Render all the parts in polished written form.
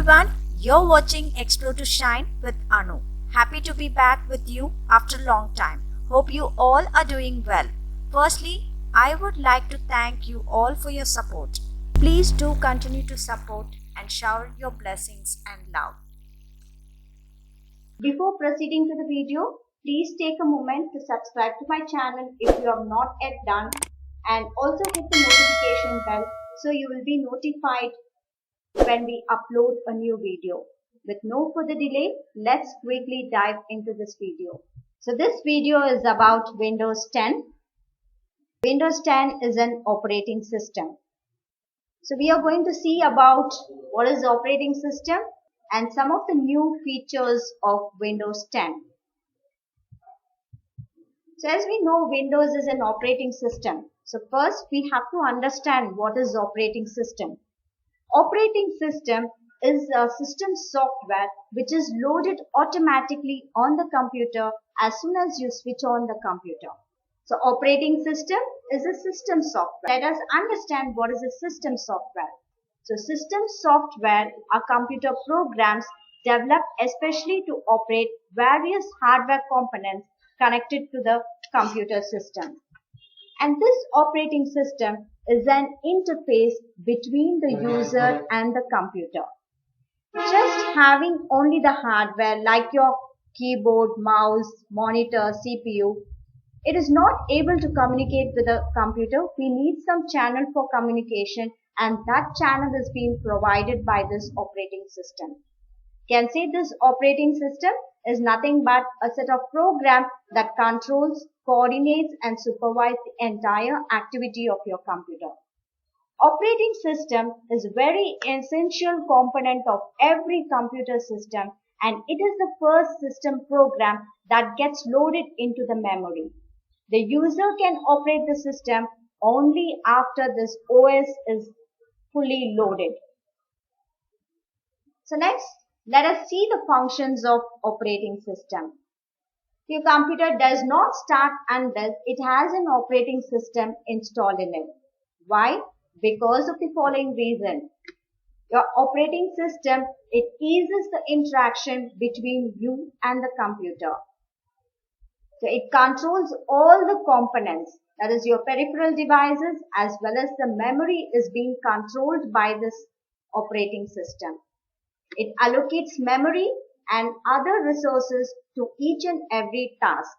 everyone, you're watching Explore to Shine with Anu. Happy to be back with you after a long time. Hope you all are doing well. Firstly, I would like to thank you all for your support. Please do continue to support and shower your blessings and love. Before proceeding to the video, please take a moment to subscribe to my channel if you have not yet done, and also hit the notification bell so you will be notified when we upload a new video. With no further delay, let's quickly dive into this video. So this video is about Windows 10. Windows 10 is an operating system. So we are going to see about what is the operating system and some of the new features of Windows 10. So as we know, Windows is an operating system. So first we have to understand what is operating system. Operating system is a system software which is loaded automatically on the computer as soon as you switch on the computer. So operating system is a system software. Let us understand what is a system software. So system software are computer programs developed especially to operate various hardware components connected to the computer system. And this operating system is an interface between the user and the computer. Just having only the hardware like your keyboard, mouse, monitor, CPU, it is not able to communicate with the computer. We need some channel for communication, and that channel is being provided by this operating system. You can say this operating system is nothing but a set of programs that controls, coordinates and supervises the entire activity of your computer. Operating system is a very essential component of every computer system, and it is the first system program that gets loaded into the memory. The user can operate the system only after this OS is fully loaded. So next, let us see the functions of operating system. Your computer does not start unless it has an operating system installed in it. Why? Because of the following reason. Your operating system, it eases the interaction between you and the computer. So it controls all the components, that is your peripheral devices as well as the memory is being controlled by this operating system. It allocates memory and other resources to each and every task.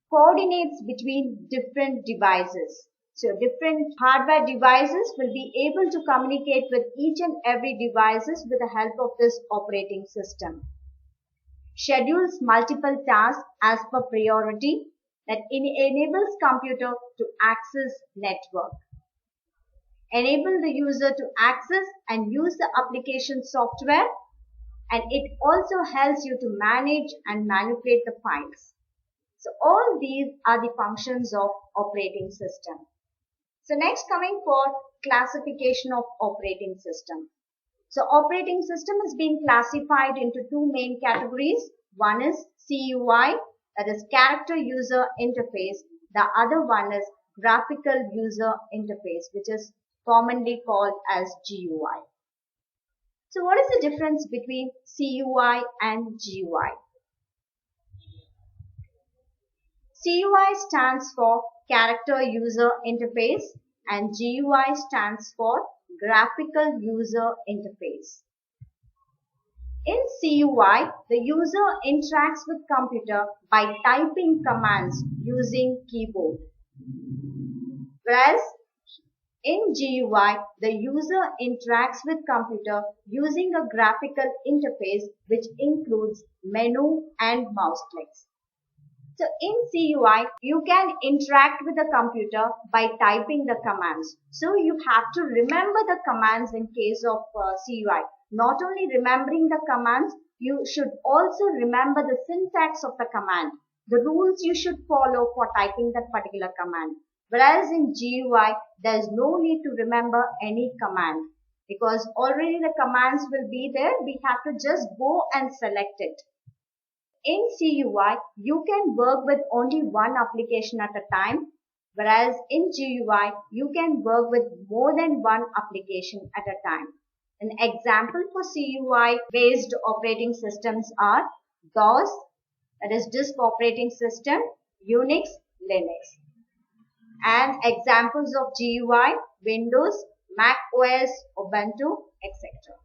Coordinates between different devices. So different hardware devices will be able to communicate with each and every devices with the help of this operating system. Schedules multiple tasks as per priority that enables computer to access network. Enable the user to access and use the application software, and it also helps you to manage and manipulate the files. So all these are the functions of operating system. So next, coming for classification of operating system. So operating system is being classified into two main categories. One is CUI, that is character user interface. The other one is graphical user interface, which is commonly called as GUI. So what is the difference between CUI and GUI? CUI stands for character user interface and GUI stands for graphical user interface. In CUI, the user interacts with computer by typing commands using keyboard. Whereas in GUI, the user interacts with computer using a graphical interface which includes menu and mouse clicks. So in CUI, you can interact with the computer by typing the commands. So you have to remember the commands in case of CUI. Not only remembering the commands, you should also remember the syntax of the command, the rules you should follow for typing that particular command. Whereas in GUI, there is no need to remember any command because already the commands will be there. We have to just go and select it. In CUI, you can work with only one application at a time, whereas in GUI, you can work with more than one application at a time. An example for CUI based operating systems are DOS, that is disk operating system, Unix, Linux. And examples of GUI, Windows, Mac OS, Ubuntu, etc.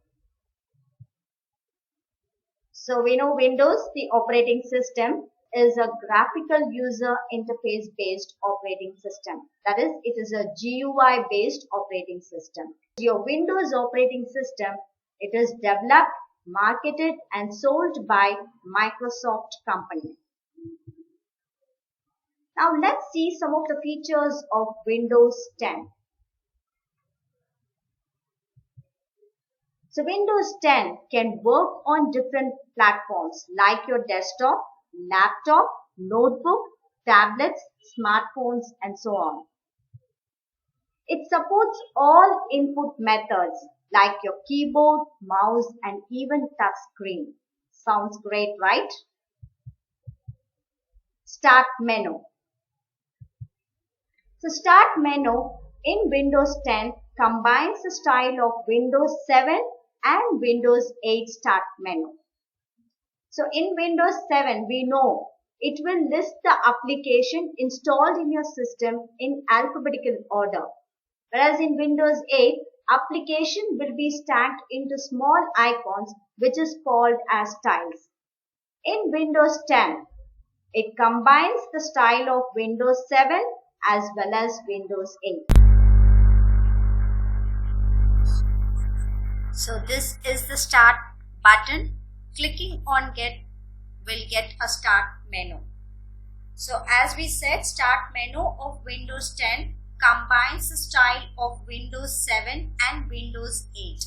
So we know Windows, the operating system, is a graphical user interface based operating system. That is, it is a GUI based operating system. Your Windows operating system, it is developed, marketed and sold by Microsoft company. Now let's see some of the features of Windows 10. So Windows 10 can work on different platforms like your desktop, laptop, notebook, tablets, smartphones and so on. It supports all input methods like your keyboard, mouse and even touch screen. Sounds great, right? Start menu. So Start menu in Windows 10 combines the style of Windows 7 and Windows 8 Start menu. So in Windows 7, we know it will list the application installed in your system in alphabetical order. Whereas in Windows 8, application will be stacked into small icons which is called as tiles. In Windows 10, it combines the style of Windows 7 as well as Windows 8. So this is the start button. Clicking on get will get a start menu. So as we said, start menu of Windows 10 combines the style of Windows 7 and Windows 8.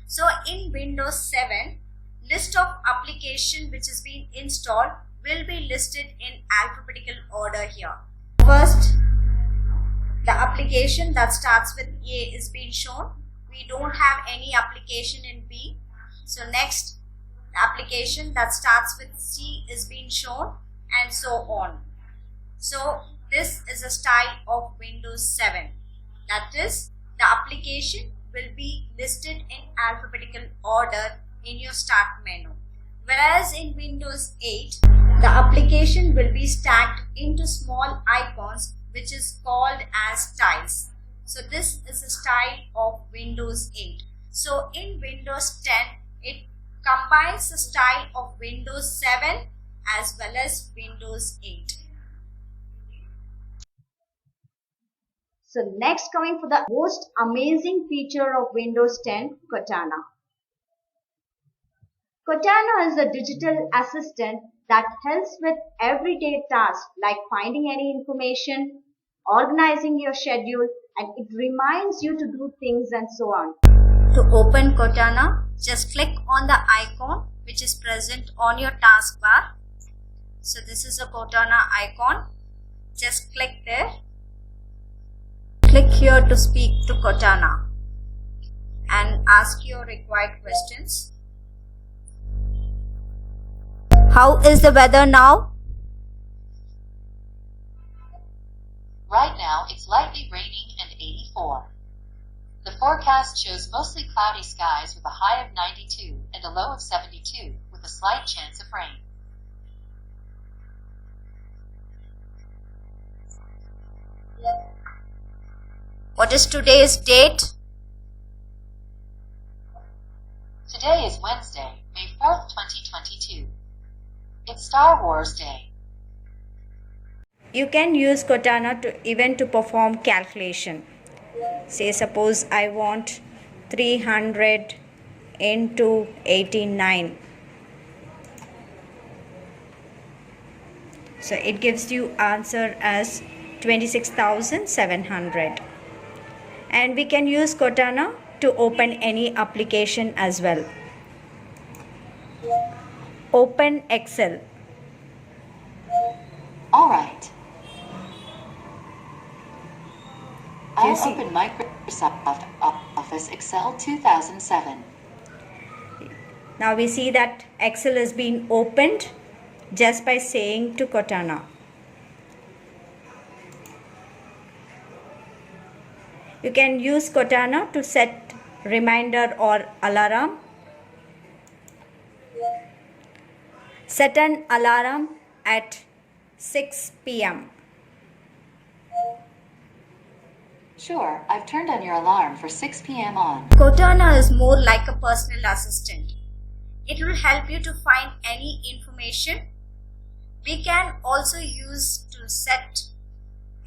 So in Windows 7, list of application which is being installed will be listed in alphabetical order here. First, the application that starts with A is being shown. We don't have any application in B. So next, the application that starts with C is being shown and so on. So this is a style of Windows 7. That is, the application will be listed in alphabetical order in your start menu. Whereas in Windows 8, the application will be stacked into small icons which is called as tiles. So this is a style of Windows 8. So in Windows 10, it combines the style of Windows 7 as well as Windows 8. So next, coming for the most amazing feature of Windows 10, Cortana. Cortana is a digital assistant that helps with everyday tasks like finding any information, organizing your schedule, and it reminds you to do things and so on. To open Cortana, just click on the icon which is present on your taskbar. So this is a Cortana icon. Just click there. Click here to speak to Cortana and ask your required questions. How is the weather now? Right now it's lightly raining and 84. The forecast shows mostly cloudy skies with a high of 92 and a low of 72 with a slight chance of rain. What is today's date? Today is Wednesday, May 4th, 2022. It's Star Wars Day. You can use Cortana to perform calculation. Say suppose I want 300 into 89. So it gives you answer as 26,700. And we can use Cortana to open any application as well. Open Excel. Alright. I'll open Microsoft Office Excel 2007. Now we see that Excel is being opened just by saying to Cortana. You can use Cortana to set reminder or alarm. Set an alarm at 6 p.m. Sure, I've turned on your alarm for 6 p.m. on. Cortana is more like a personal assistant. It will help you to find any information. We can also use to set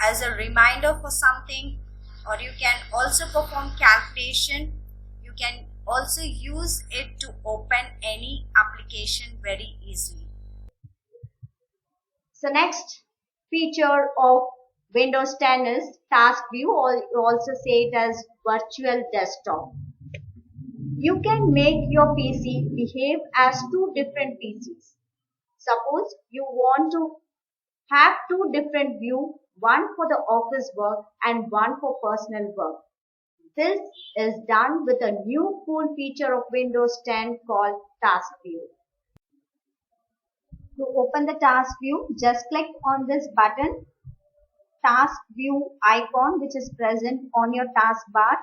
as a reminder for something, or you can also perform calculation. You can also use it to open any application very easily. So next feature of Windows 10 is task view, or you also say it as virtual desktop. You can make your PC behave as two different PCs. Suppose you want to have two different views, one for the office work and one for personal work. This is done with a new cool feature of Windows 10 called Task View. To open the task view, just click on this button, task view icon, which is present on your taskbar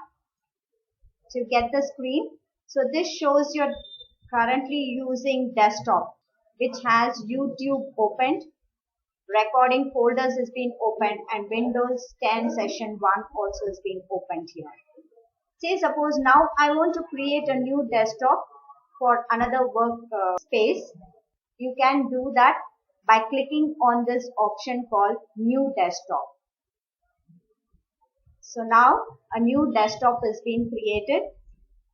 to get the screen. So this shows you're currently using desktop, which has YouTube opened, recording folders has been opened, and Windows 10 session 1 also has been opened here. Say suppose now I want to create a new desktop for another work space. You can do that by clicking on this option called New Desktop. So now a new desktop is being created.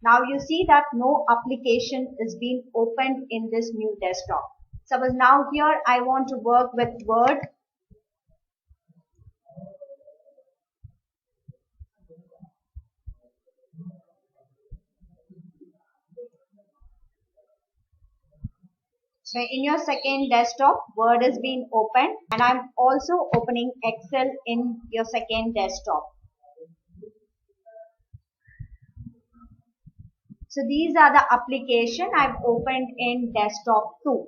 Now you see that no application is being opened in this new desktop. Suppose now here I want to work with Word. So in your second desktop, Word is being opened, and I'm also opening Excel in your second desktop. So these are the application I've opened in desktop 2.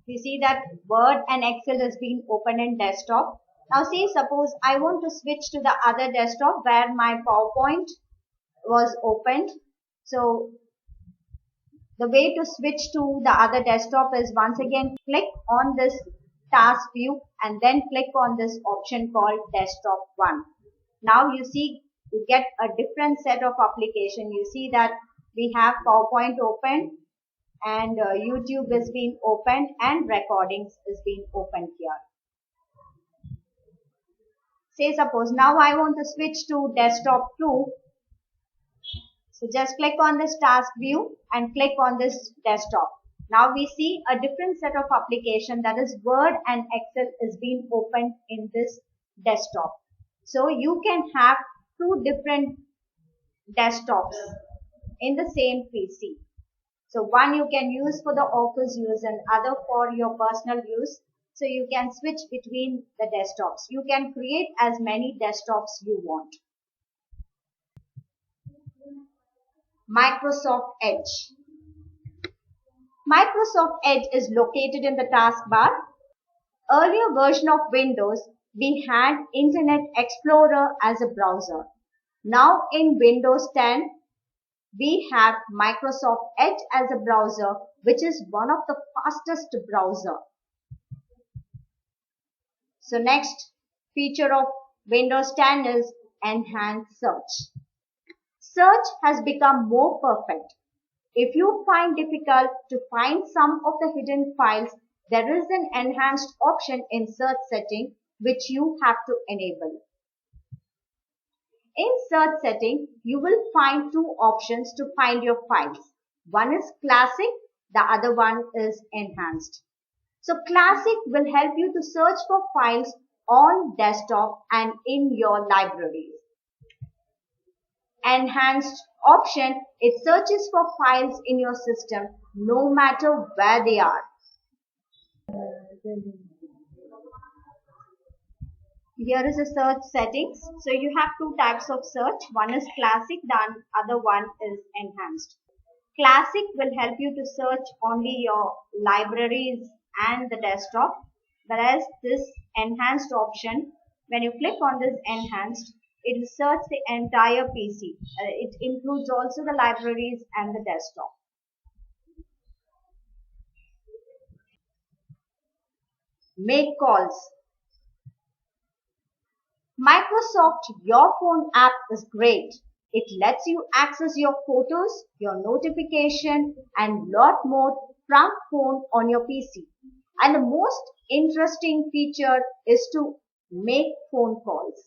You see that Word and Excel has been opened in desktop. Now see, suppose I want to switch to the other desktop where my PowerPoint was opened. So the way to switch to the other desktop is once again click on this task view and then click on this option called desktop 1. Now you see you get a different set of application. You see that we have PowerPoint open, and YouTube is being opened, and recordings is being opened here. Say suppose now I want to switch to desktop 2. So just click on this task view and click on this desktop. Now we see a different set of application, that is Word and Excel is being opened in this desktop. So you can have two different desktops in the same PC. So one you can use for the office use and other for your personal use. So you can switch between the desktops. You can create as many desktops you want. Microsoft Edge. Microsoft Edge is located in the taskbar. Earlier version of Windows, we had Internet Explorer as a browser. Now in Windows 10, we have Microsoft Edge as a browser, which is one of the fastest browser. So next feature of Windows 10 is enhanced search. Search has become more perfect. If you find difficult to find some of the hidden files, there is an enhanced option in search setting which you have to enable. In search setting, you will find two options to find your files. One is classic, the other one is enhanced. So classic will help you to search for files on desktop and in your libraries. Enhanced option, it searches for files in your system no matter where they are. Here is a search settings. So you have two types of search. One is classic, the other one is enhanced. Classic will help you to search only your libraries and the desktop, whereas this enhanced option, when you click on this enhanced, it will search the entire PC. It includes also the libraries and the desktop. Make calls. Microsoft Your Phone app is great. It lets you access your photos, your notification and lot more from phone on your PC. And the most interesting feature is to make phone calls.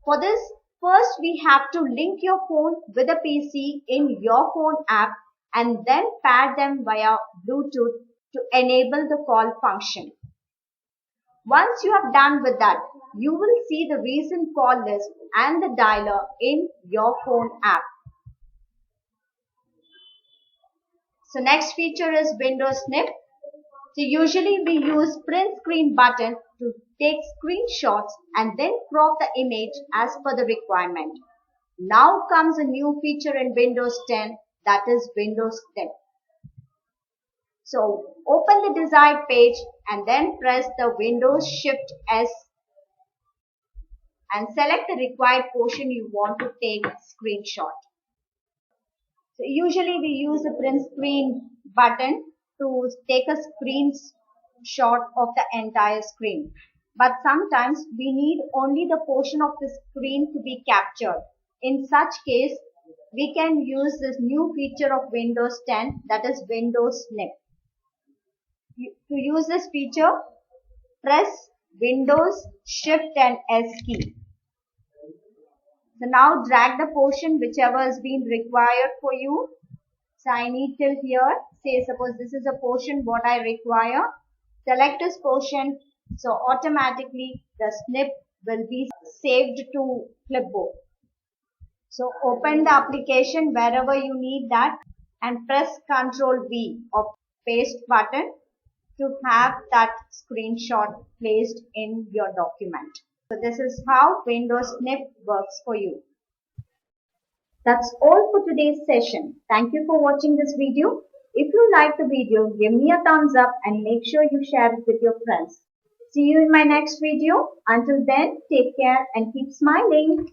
For this, first we have to link your phone with a PC in Your Phone app and then pair them via Bluetooth to enable the call function. Once you have done with that, you will see the recent call list and the dialer in Your Phone app. So next feature is Windows Snip. So usually we use print screen button to take screenshots and then crop the image as per the requirement. Now comes a new feature in Windows 10, that is Windows Snip. So open the desired page and then press the Windows Shift S and select the required portion you want to take screenshot. So usually we use the print screen button to take a screenshot of the entire screen. But sometimes we need only the portion of the screen to be captured. In such case, we can use this new feature of Windows 10, that is Windows Snip. To use this feature, press Windows Shift and S key. So now drag the portion whichever has been required for you. So I need till here. Say suppose this is a portion what I require. Select this portion. So automatically the snip will be saved to clipboard. So open the application wherever you need that and press Ctrl V or paste button to have that screenshot placed in your document. So this is how Windows Snip works for you. That's all for today's session. Thank you for watching this video. If you like the video, give me a thumbs up and make sure you share it with your friends. See you in my next video. Until then, take care and keep smiling.